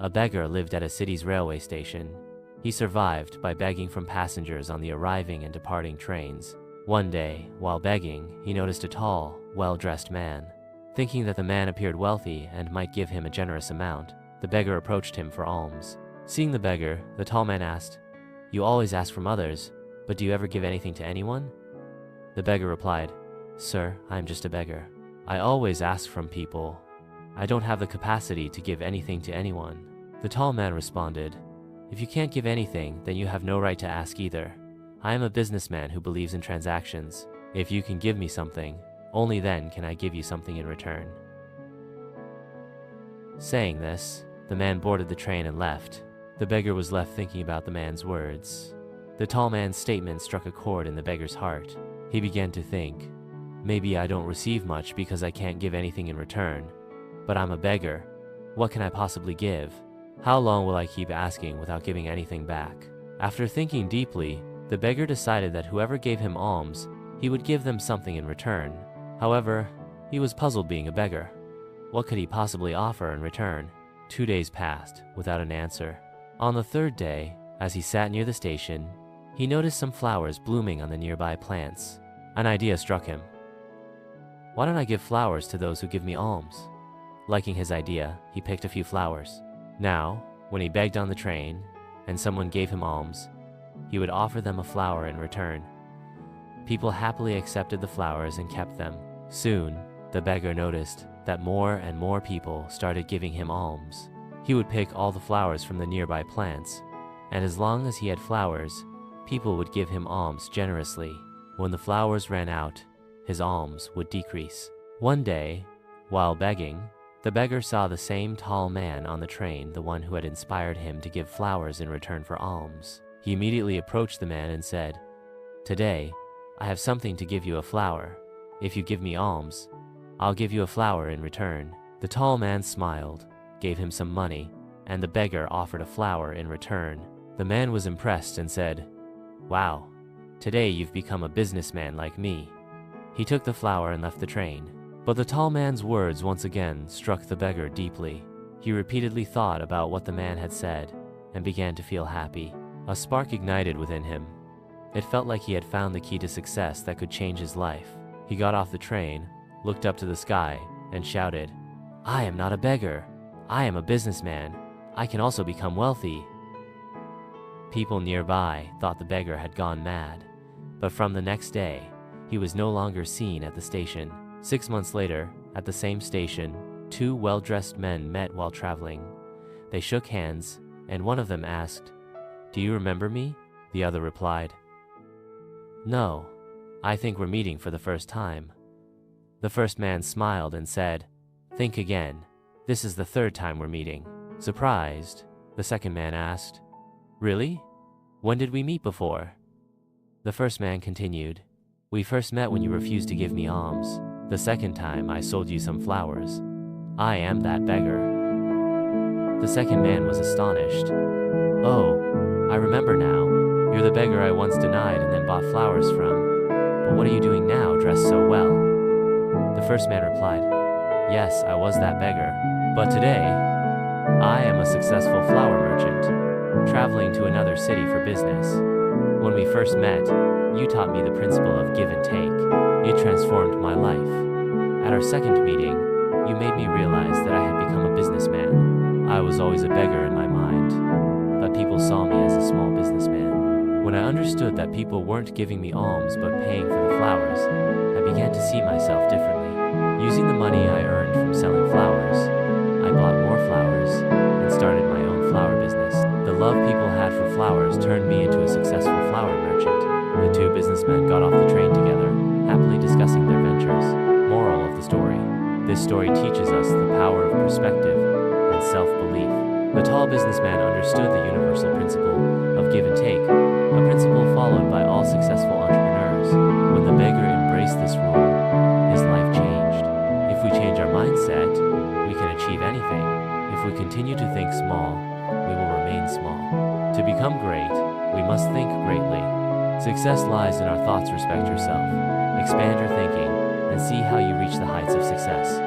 A beggar lived at a city's railway station. He survived by begging from passengers on the arriving and departing trains. One day, while begging, he noticed a tall, well-dressed man. Thinking that the man appeared wealthy and might give him a generous amount, the beggar approached him for alms. Seeing the beggar, the tall man asked, "You always ask from others, but do you ever give anything to anyone?" The beggar replied, "Sir, I am just a beggar. I always ask from people. I don't have the capacity to give anything to anyone." The tall man responded, "If you can't give anything, then you have no right to ask either. I am a businessman who believes in transactions. If you can give me something, only then can I give you something in return." Saying this, the man boarded the train and left. The beggar was left thinking about the man's words. The tall man's statement struck a chord in the beggar's heart. He began to think, maybe I don't receive much because I can't give anything in return. But I'm a beggar. What can I possibly give? How long will I keep asking without giving anything back? After thinking deeply, the beggar decided that whoever gave him alms, he would give them something in return. However, he was puzzled being a beggar. What could he possibly offer in return? 2 days passed without an answer. On the third day, as he sat near the station, he noticed some flowers blooming on the nearby plants. An idea struck him. Why don't I give flowers to those who give me alms? Liking his idea, he picked a few flowers. Now, when he begged on the train, and someone gave him alms, he would offer them a flower in return. People happily accepted the flowers and kept them. Soon, the beggar noticed that more and more people started giving him alms. He would pick all the flowers from the nearby plants, and as long as he had flowers, people would give him alms generously. When the flowers ran out, his alms would decrease. One day, while begging, the beggar saw the same tall man on the train, the one who had inspired him to give flowers in return for alms. He immediately approached the man and said, "Today, I have something to give you, a flower. If you give me alms, I'll give you a flower in return." The tall man smiled, gave him some money, and the beggar offered a flower in return. The man was impressed and said, "Wow, today you've become a businessman like me." He took the flower and left the train. But the tall man's words once again struck the beggar deeply. He repeatedly thought about what the man had said and began to feel happy. A spark ignited within him. It felt like he had found the key to success that could change his life. He got off the train, looked up to the sky, and shouted, "I am not a beggar. I am a businessman. I can also become wealthy." People nearby thought the beggar had gone mad, but from the next day, he was no longer seen at the station. 6 months later, at the same station, 2 well-dressed men met while traveling. They shook hands, and one of them asked, "Do you remember me?" The other replied, "No, I think we're meeting for the first time." The first man smiled and said, "Think again. This is the 3rd time we're meeting." Surprised, the second man asked, "Really? When did we meet before?" The first man continued, "We first met when you refused to give me alms. The second time I sold you some flowers. I am that beggar." The second man was astonished. "Oh, I remember now. You're the beggar I once denied and then bought flowers from. But what are you doing now, dressed so well?" The first man replied, "Yes, I was that beggar. But today, I am a successful flower merchant, traveling to another city for business. When we first met, you taught me the principle of give and take. It transformed my life. At our second meeting, you made me realize that I had become a businessman. I was always a beggar in my mind, but people saw me as a small businessman. When I understood that people weren't giving me alms but paying for the flowers, I began to see myself differently. Using the money I earned from selling flowers, I bought more flowers and started my own flower business. The love people had for flowers turned me into a successful flower merchant." The 2 businessmen got off the train together, happily discussing their ventures. Moral of the story: this story teaches us the power of perspective and self-belief. The tall businessman understood the universal principle of give and take, a principle followed by all successful entrepreneurs. When the beggar embraced this rule, his life changed. If we change our mindset, we can achieve anything. If we continue to think small, we will remain small. To become great, we must think greatly. Success lies in our thoughts. Respect yourself, expand your thinking, and see how you reach the heights of success.